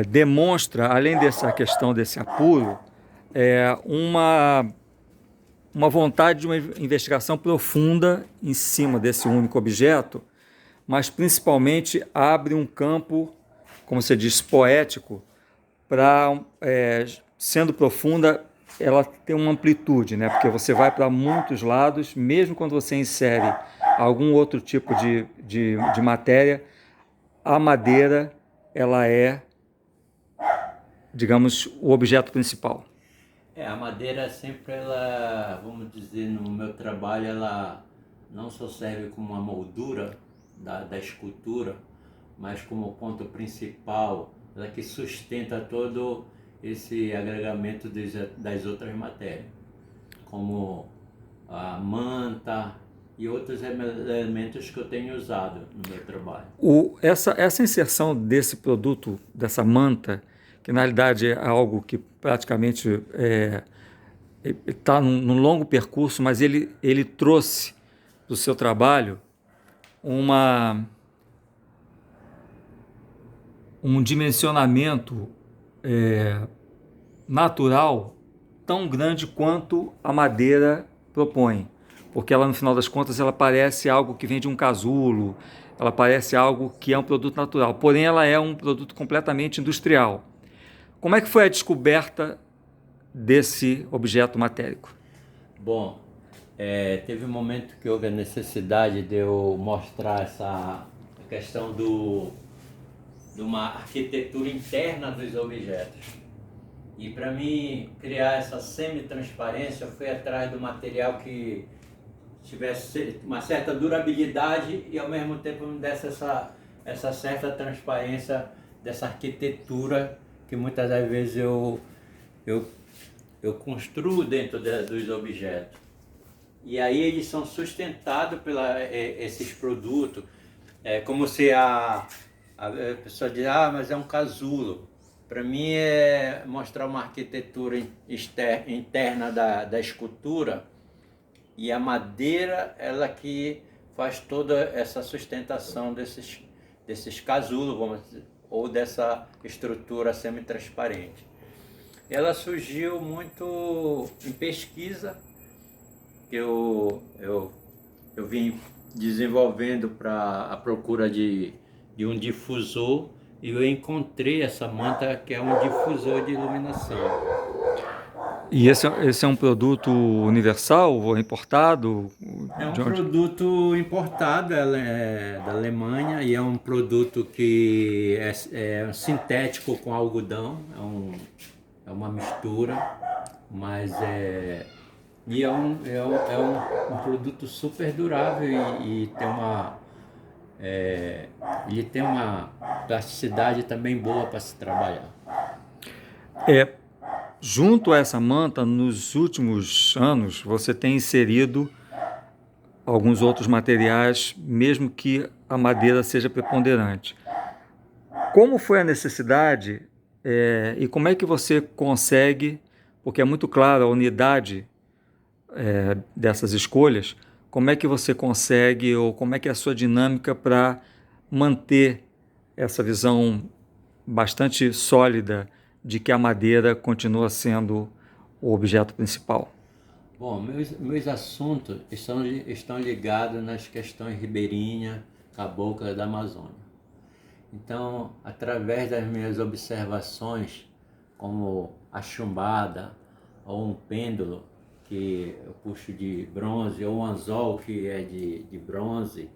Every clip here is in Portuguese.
demonstra, além dessa questão desse apuro, é, uma, uma vontade de uma investigação profunda em cima desse único objeto, mas principalmente abre um campo, como você diz, poético, para, sendo profunda, ela tem uma amplitude, né? Porque você vai para muitos lados, mesmo quando você insere algum outro tipo de matéria, a madeira, ela é, digamos, o objeto principal. A madeira sempre ela, vamos dizer, no meu trabalho, ela não só serve como uma moldura da escultura, mas como ponto principal, ela que sustenta todo esse agregamento das outras matérias, como a manta e outros elementos que eu tenho usado no meu trabalho. Essa inserção desse produto, dessa manta, que na realidade é algo que praticamente está num longo percurso, mas ele trouxe do seu trabalho uma, um dimensionamento natural tão grande quanto a madeira propõe, porque ela no final das contas ela parece algo que vem de um casulo, ela parece algo que é um produto natural, porém ela é um produto completamente industrial. Como é que foi a descoberta desse objeto matérico? Bom, teve um momento que houve a necessidade de eu mostrar essa questão de uma arquitetura interna dos objetos. E para mim criar essa semi-transparência, eu fui atrás do material que tivesse uma certa durabilidade e ao mesmo tempo me desse essa certa transparência dessa arquitetura que muitas das vezes eu, eu construo dentro dos objetos. E aí eles são sustentados por esses produtos. É como se a pessoa diz, mas é um casulo. Para mim é mostrar uma arquitetura interna da escultura, e a madeira ela que faz toda essa sustentação desses casulos, vamos dizer, ou dessa estrutura semi-transparente. Ela surgiu muito em pesquisa que eu vim desenvolvendo para a procura de um difusor, e eu encontrei essa manta que é um difusor de iluminação. E esse é um produto universal ou importado? É um De onde? produto importado, ela é da Alemanha e é um produto que é sintético com algodão, é uma mistura, mas um produto super durável e tem ele tem uma plasticidade também boa para se trabalhar. É, junto a essa manta, nos últimos anos, você tem inserido alguns outros materiais, mesmo que a madeira seja preponderante. Como foi a necessidade e como é que você consegue, porque é muito claro a unidade dessas escolhas, como é que você consegue ou como é que é a sua dinâmica para manter essa visão bastante sólida de que a madeira continua sendo o objeto principal? Bom, meus assuntos estão ligados nas questões ribeirinhas, caboclas da Amazônia. Então, através das minhas observações, como a chumbada ou um pêndulo que eu puxo de bronze, ou um anzol que é de bronze,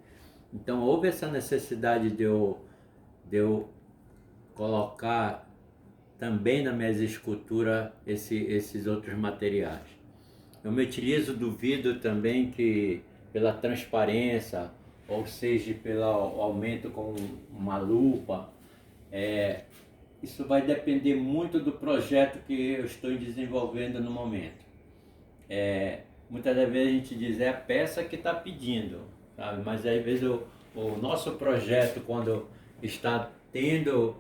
então houve essa necessidade de eu colocar também nas minhas esculturas esses outros materiais. Eu me utilizo do vidro também, que pela transparência, ou seja, pelo aumento com uma lupa. Isso vai depender muito do projeto que eu estou desenvolvendo no momento. Muitas das vezes a gente diz, é a peça que está pedindo, sabe? Mas às vezes o nosso projeto, quando está tendo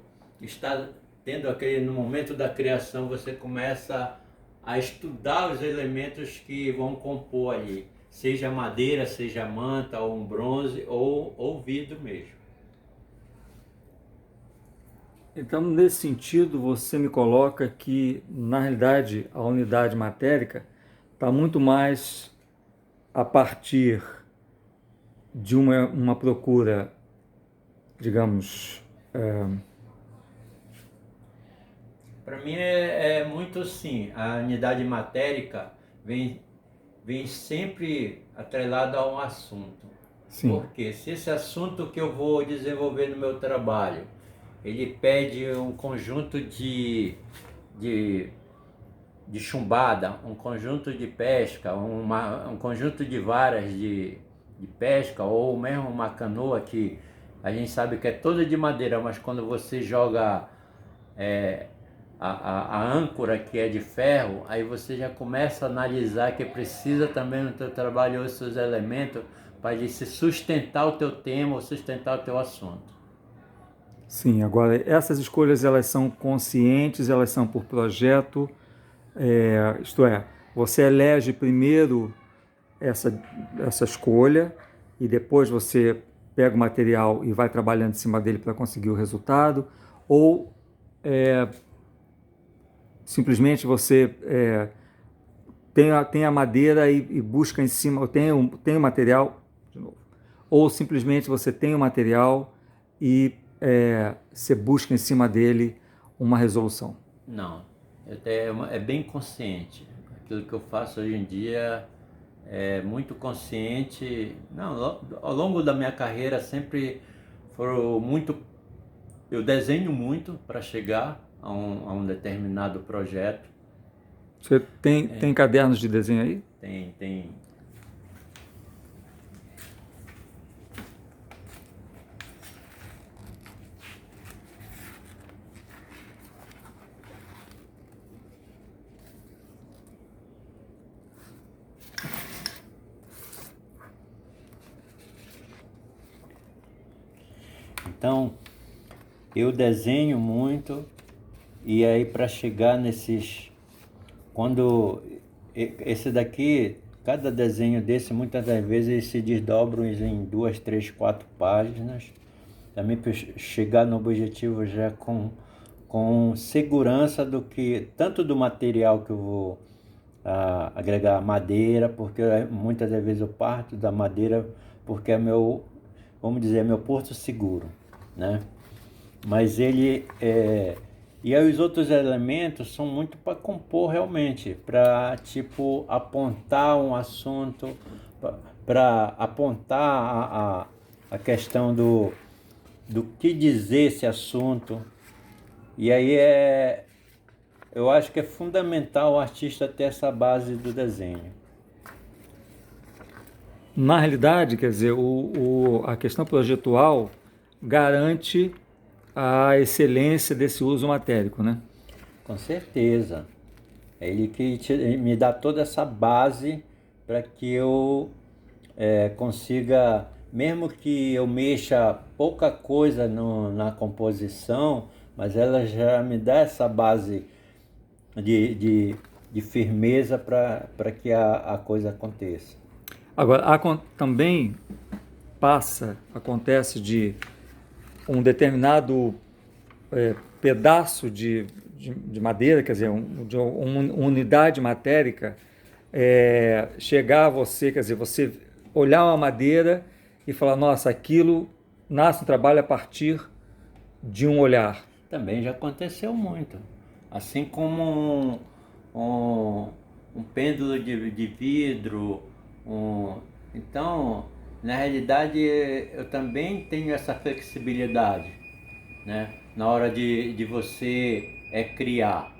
aquele, no momento da criação, você começa a estudar os elementos que vão compor ali, seja madeira, seja manta, ou um bronze, ou vidro mesmo. Então, nesse sentido, você me coloca que, na realidade, a unidade matérica está muito mais a partir de uma procura, digamos, Para mim é muito sim. A unidade matérica vem sempre atrelada a um assunto. sim, Porque se esse assunto que eu vou desenvolver no meu trabalho, ele pede um conjunto de, de chumbada, um conjunto de pesca, um conjunto de varas de pesca, ou mesmo uma canoa que a gente sabe que é toda de madeira, mas quando você joga é, a âncora que é de ferro, aí você já começa a analisar que precisa também no teu trabalho os seus elementos para ele se sustentar o teu tema ou sustentar o teu assunto. sim. Agora, essas escolhas elas são conscientes, elas são por projeto, isto é, você elege primeiro essa escolha e depois você pega o material e vai trabalhando em cima dele para conseguir o resultado, ou simplesmente você tem a madeira e busca em cima, tem o material, de novo. Ou simplesmente você tem o material e você busca em cima dele uma resolução. Não, é bem consciente. Aquilo que eu faço hoje em dia é muito consciente. Não, ao longo da minha carreira sempre foram muito. Eu desenho muito para chegar a um determinado projeto. Você tem cadernos de desenho aí? Tem. Então, eu desenho muito e aí para chegar nesses. Quando esse daqui, cada desenho desse, muitas das vezes eles se desdobram em 2, 3, 4 páginas. Também para chegar no objetivo já com segurança do que, tanto do material que eu vou agregar madeira, porque muitas das vezes eu parto da madeira porque é meu, vamos dizer, é meu porto seguro, né? Mas e aí os outros elementos são muito para compor realmente, para tipo apontar um assunto, para apontar a questão do que dizer esse assunto. E aí eu acho que é fundamental o artista ter essa base do desenho. Na realidade, quer dizer, a questão projetual garante a excelência desse uso matérico, né? Com certeza. É ele que me dá toda essa base para que eu consiga, mesmo que eu mexa pouca coisa na composição, mas ela já me dá essa base de firmeza para que a coisa aconteça. Agora, também acontece de um determinado pedaço de madeira, quer dizer, de uma unidade matérica, chegar a você, quer dizer, você olhar uma madeira e falar, nossa, aquilo nasce um trabalho a partir de um olhar. Também já aconteceu muito. Assim como um pêndulo de vidro. Então, na realidade, eu também tenho essa flexibilidade, né? Na hora de você criar.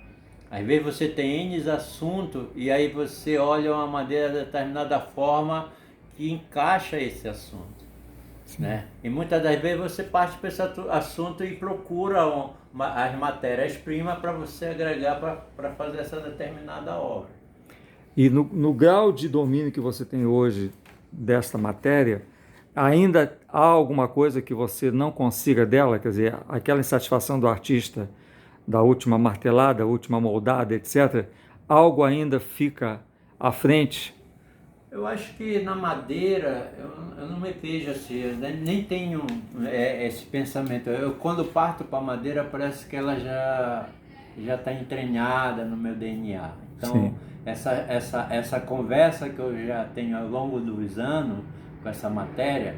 Às vezes você tem N assuntos e aí você olha uma madeira de determinada forma que encaixa esse assunto. Né? E muitas das vezes você parte para esse assunto e procura as matérias-primas para você agregar para fazer essa determinada obra. E no grau de domínio que você tem hoje desta matéria, ainda há alguma coisa que você não consiga dela? Quer dizer, aquela insatisfação do artista da última martelada, última moldada, etc., algo ainda fica à frente Eu acho que na madeira eu não me vejo assim, eu nem tenho esse pensamento. Eu quando parto para madeira parece que ela já está entranhada no meu DNA. Então Sim. essa conversa que eu já tenho ao longo dos anos com essa matéria,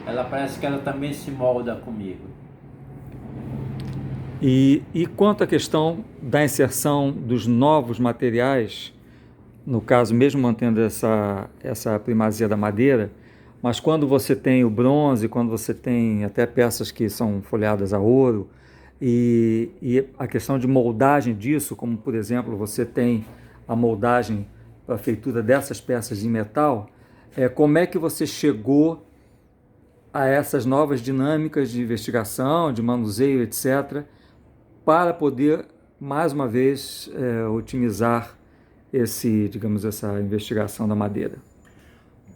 ela parece que ela também se molda comigo. E quanto à questão da inserção dos novos materiais, no caso, mesmo mantendo essa primazia da madeira, mas quando você tem o bronze, quando você tem até peças que são folheadas a ouro, e a questão de moldagem disso, como por exemplo, você tem a moldagem para a feitura dessas peças em metal, como é que você chegou a essas novas dinâmicas de investigação, de manuseio, etc., para poder, mais uma vez, otimizar digamos, essa investigação da madeira,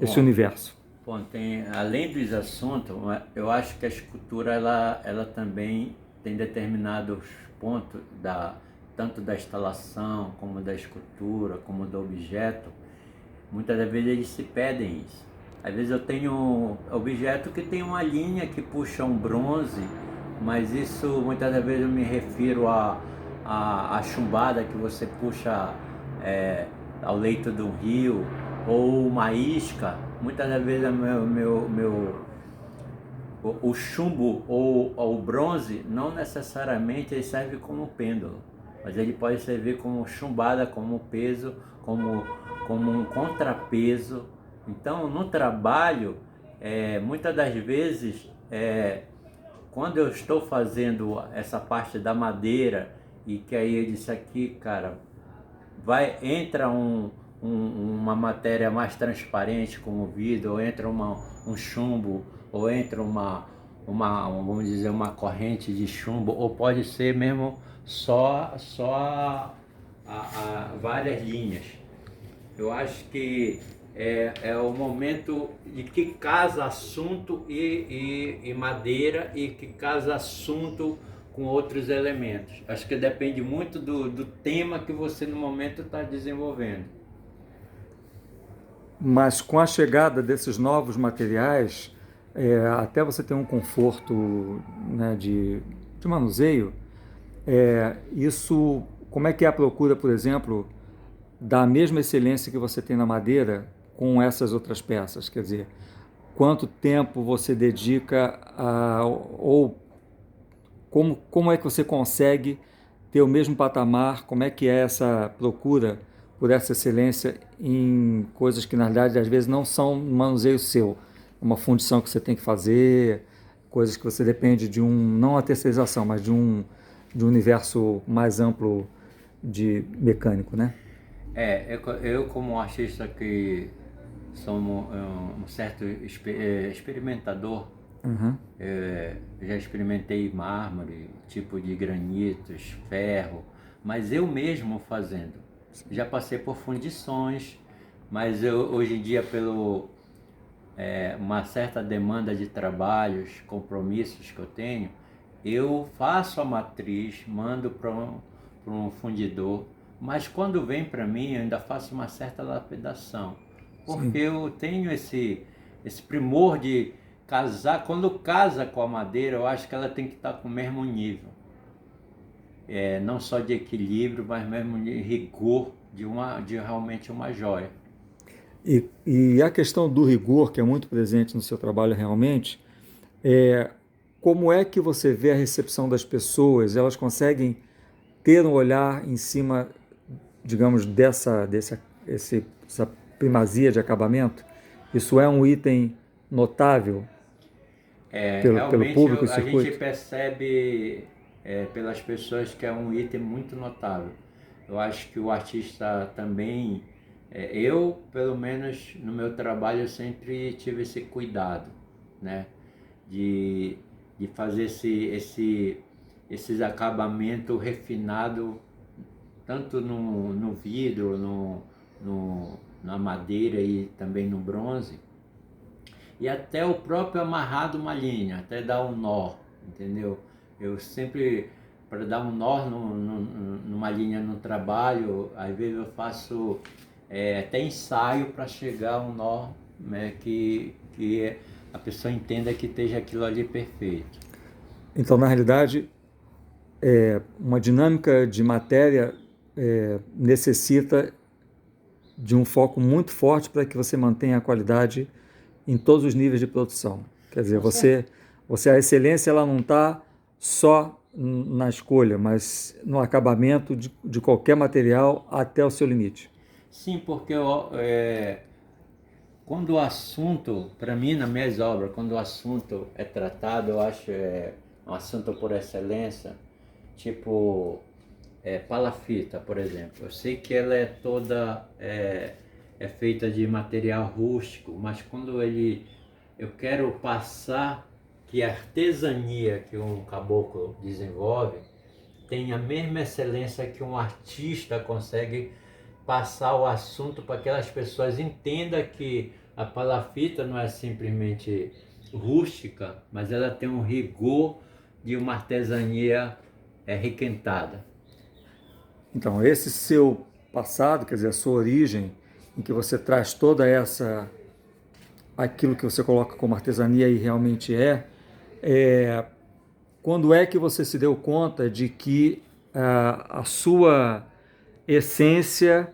esse Bom, universo. bom, além dos assuntos, eu acho que a escultura ela também tem determinados pontos tanto da instalação como da escultura, como do objeto. Muitas das vezes eles se pedem isso. Às vezes eu tenho objeto que tem uma linha que puxa um bronze, mas isso muitas das vezes eu me refiro à chumbada que você puxa ao leito do rio, ou uma isca. Muitas das vezes o chumbo ou o bronze não necessariamente ele serve como pêndulo, mas ele pode servir como chumbada, como peso, como um contrapeso. Então, no trabalho, muitas das vezes, quando eu estou fazendo essa parte da madeira, e que aí eu disse aqui, cara, entra uma matéria mais transparente como o vidro, ou entra um chumbo, ou entra vamos dizer, uma corrente de chumbo, ou pode ser mesmo só várias linhas. Eu acho que é o momento de que casa assunto e madeira, e que casa assunto com outros elementos. Acho que depende muito do tema que você no momento está desenvolvendo. Mas com a chegada desses novos materiais, até você ter um conforto, né, de manuseio, isso, como é que é a procura, por exemplo, da mesma excelência que você tem na madeira com essas outras peças? Quer dizer, quanto tempo você dedica ou como é que você consegue ter o mesmo patamar? Como é que é essa procura por essa excelência em coisas que, na verdade, às vezes não são um manuseio seu, uma fundição que você tem que fazer, coisas que você depende de não a terceirização, mas de um universo mais amplo de mecânico, né? Eu como artista que sou um certo experimentador. Uhum. Já experimentei mármore, tipo de granitos, ferro, mas eu mesmo fazendo. Já passei por fundições, mas hoje em dia, pelo uma certa demanda de trabalhos, compromissos que eu tenho, eu faço a matriz, mando para um fundidor, mas quando vem para mim eu ainda faço uma certa lapidação, porque Sim. eu tenho esse primor de casar. Quando casa com a madeira, eu acho que ela tem que estar com o mesmo nível, não só de equilíbrio, mas mesmo de rigor de realmente uma joia. E a questão do rigor, que é muito presente no seu trabalho realmente, como é que você vê a recepção das pessoas? Elas conseguem ter um olhar em cima, digamos, essa primazia de acabamento? Isso é um item notável pelo Realmente público e a gente circuito? percebe pelas pessoas que é um item muito notável. Eu acho que o artista também, eu pelo menos no meu trabalho eu sempre tive esse cuidado, né, de, de fazer esses acabamentos refinados, tanto no vidro, na madeira e também no bronze, e até o próprio amarrado uma linha, até dar um nó, entendeu? Eu sempre, para dar um nó numa linha no trabalho, às vezes eu faço até ensaio para chegar a um nó, né, que a pessoa entenda que esteja aquilo ali perfeito. Então, na realidade, uma dinâmica de matéria necessita de um foco muito forte para que você mantenha a qualidade em todos os níveis de produção. Quer dizer, a excelência ela não está só na escolha, mas no acabamento de qualquer material até o seu limite. Sim, porque quando o assunto, para mim, nas minhas obras, quando o assunto é tratado, eu acho um assunto por excelência, tipo palafita, por exemplo. Eu sei que ela é toda feita de material rústico, mas quando eu quero passar que a artesania que um caboclo desenvolve tem a mesma excelência que um artista consegue passar o assunto para que as pessoas entendam que a palafita não é simplesmente rústica, mas ela tem um rigor de uma artesania requentada. Então, esse seu passado, quer dizer, a sua origem, em que você traz toda aquilo que você coloca como artesania e realmente quando é que você se deu conta de que a sua essência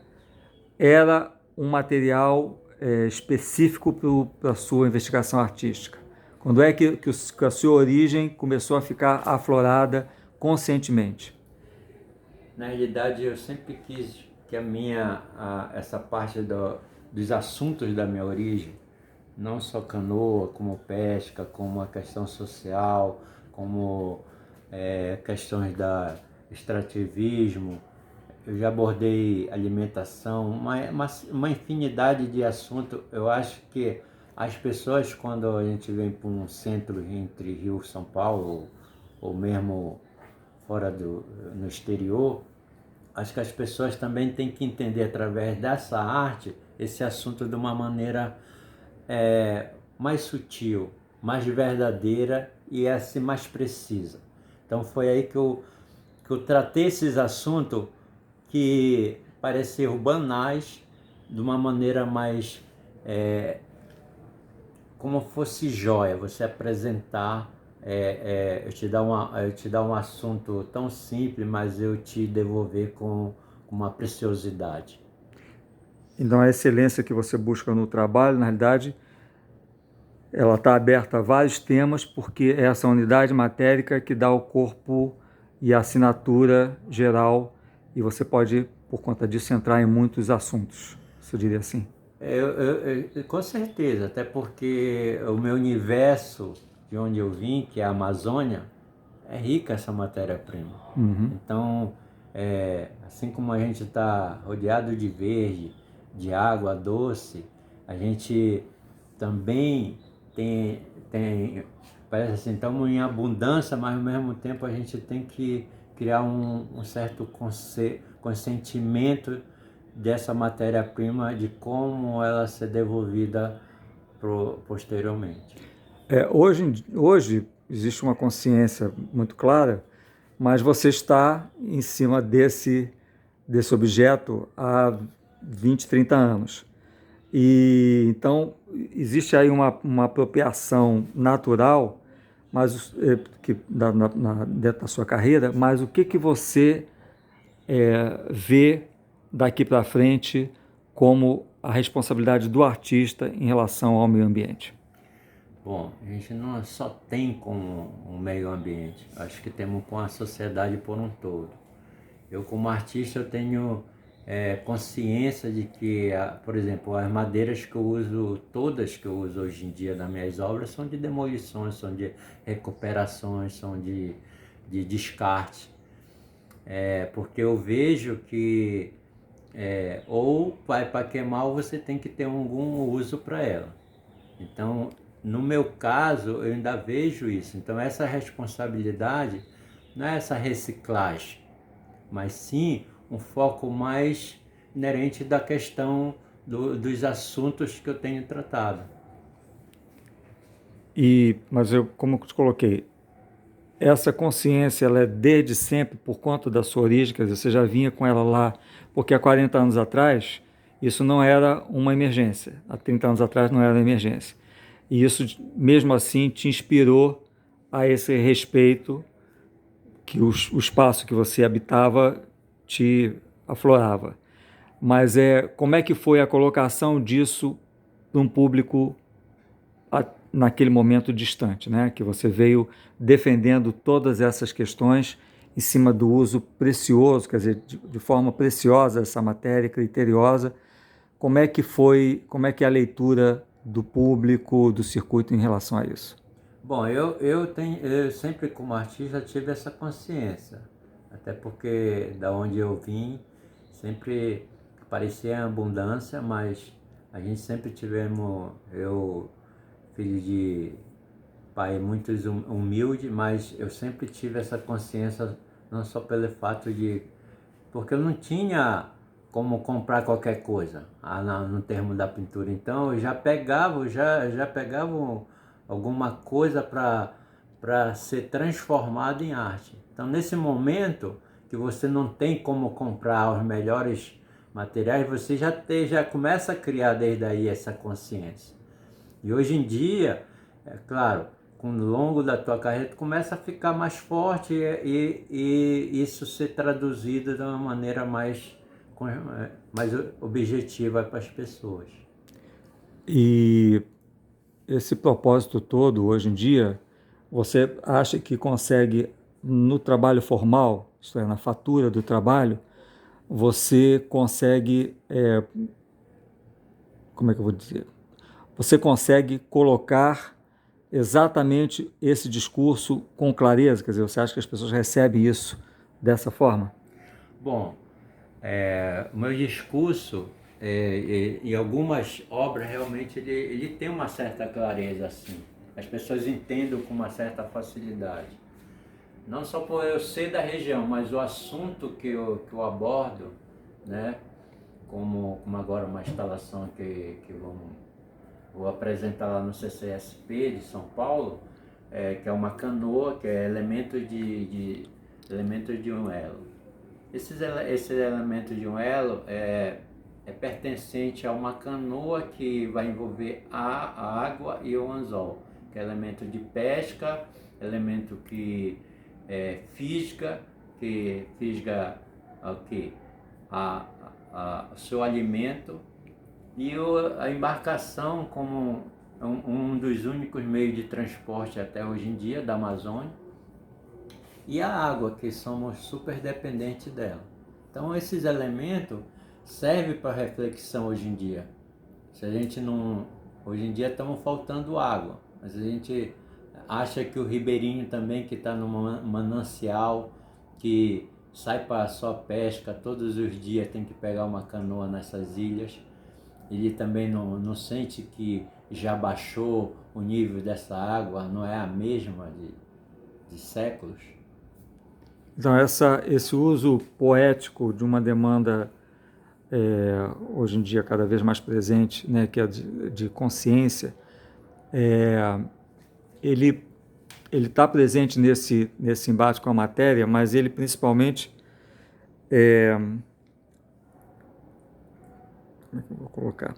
era um material específico para a sua investigação artística? Quando é que a sua origem começou a ficar aflorada conscientemente? Na realidade, eu sempre quis que essa parte dos assuntos da minha origem, não só canoa, como pesca, como a questão social, como questões da extrativismo, eu já abordei alimentação, uma infinidade de assuntos. Eu acho que as pessoas, quando a gente vem para um centro entre Rio e São Paulo, ou mesmo fora no exterior, acho que as pessoas também têm que entender através dessa arte esse assunto de uma maneira mais sutil, mais verdadeira e assim mais precisa. Então foi aí que eu tratei esses assuntos que pareciam banais de uma maneira mais como fosse joia, você apresentar, eu te dar um assunto tão simples, mas eu te devolver com uma preciosidade. Então, a excelência que você busca no trabalho, na realidade, ela está aberta a vários temas, porque é essa unidade matérica que dá o corpo e a assinatura geral, e você pode, por conta disso, entrar em muitos assuntos, se eu diria assim. Com certeza, até porque o meu universo, de onde eu vim, que é a Amazônia, é rica essa matéria-prima. Então, assim como a gente está rodeado de verde, de água doce, a gente também parece assim, estamos em abundância, mas ao mesmo tempo a gente tem que criar um certo consentimento dessa matéria-prima, de como ela ser devolvida posteriormente. Hoje existe uma consciência muito clara, mas você está em cima desse objeto há 20, 30 anos. E então existe aí uma apropriação natural, mas dentro da sua carreira, mas o que você vê daqui para frente como a responsabilidade do artista em relação ao meio ambiente? Bom, a gente não só tem com o meio ambiente, acho que temos com a sociedade por um todo. Eu, como artista, eu tenho consciência de que, por exemplo, as madeiras que eu uso, todas que eu uso hoje em dia nas minhas obras, são de demolições, são de recuperações, são de descarte. Porque eu vejo que ou vai para queimar ou você tem que ter algum uso para ela. Então, no meu caso, eu ainda vejo isso. Então, essa responsabilidade não é essa reciclagem, mas sim um foco mais inerente da questão dos assuntos que eu tenho tratado. Mas eu, como eu te coloquei, essa consciência ela é desde sempre por conta da sua origem, quer dizer, você já vinha com ela lá, porque há 40 anos atrás Isso não era uma emergência. Há 30 anos atrás não era uma emergência. E isso, mesmo assim, te inspirou a esse respeito que o espaço que você habitava te aflorava. Mas como é que foi a colocação disso para um público naquele momento distante, né? Que você veio defendendo todas essas questões em cima do uso precioso, quer dizer, de forma preciosa essa matéria, criteriosa. Como é que é a leitura do público, do circuito em relação a isso? Bom, eu sempre como artista tive essa consciência, até porque da onde eu vim sempre parecia abundância, mas a gente sempre tivemos, eu filho de pai muito humilde, mas eu sempre tive essa consciência, não só pelo fato de, porque eu não tinha como comprar qualquer coisa no termo da pintura, então eu já pegava alguma coisa para ser transformado em arte. Então nesse momento que você não tem como comprar os melhores materiais, você já começa a criar desde aí essa consciência. E hoje em dia, é claro, com o longo da tua carreira, tu começa a ficar mais forte e isso ser traduzido de uma maneira mais objetiva para as pessoas. E esse propósito todo, hoje em dia, você acha que consegue, no trabalho formal, isto é, na fatura do trabalho, você consegue, como é que eu vou dizer? Você consegue colocar exatamente esse discurso com clareza? Quer dizer, você acha que as pessoas recebem isso dessa forma? Bom, o meu discurso e algumas obras realmente ele tem uma certa clareza assim. As pessoas entendem com uma certa facilidade. Não só por eu ser da região, mas o assunto que eu abordo, né? Como agora uma instalação que vou apresentar lá no CCSP de São Paulo, que é uma canoa, que é elementos de um elo. Esse elemento de um elo é pertencente a uma canoa que vai envolver a água e o anzol, que é elemento de pesca, elemento que fisga o seu alimento, e a embarcação como um dos únicos meios de transporte até hoje em dia da Amazônia, e a água, que somos super dependentes dela. Então esses elementos servem para reflexão hoje em dia. Se a gente não... Hoje em dia estamos faltando água, mas a gente acha que o ribeirinho também, que está no manancial, que sai para só pesca todos os dias, tem que pegar uma canoa nessas ilhas, ele também não sente que já baixou o nível dessa água, não é a mesma de séculos. Então, esse uso poético de uma demanda, hoje em dia cada vez mais presente, né, que é de consciência, ele está presente nesse embate com a matéria, mas ele principalmente, como é que eu vou colocar?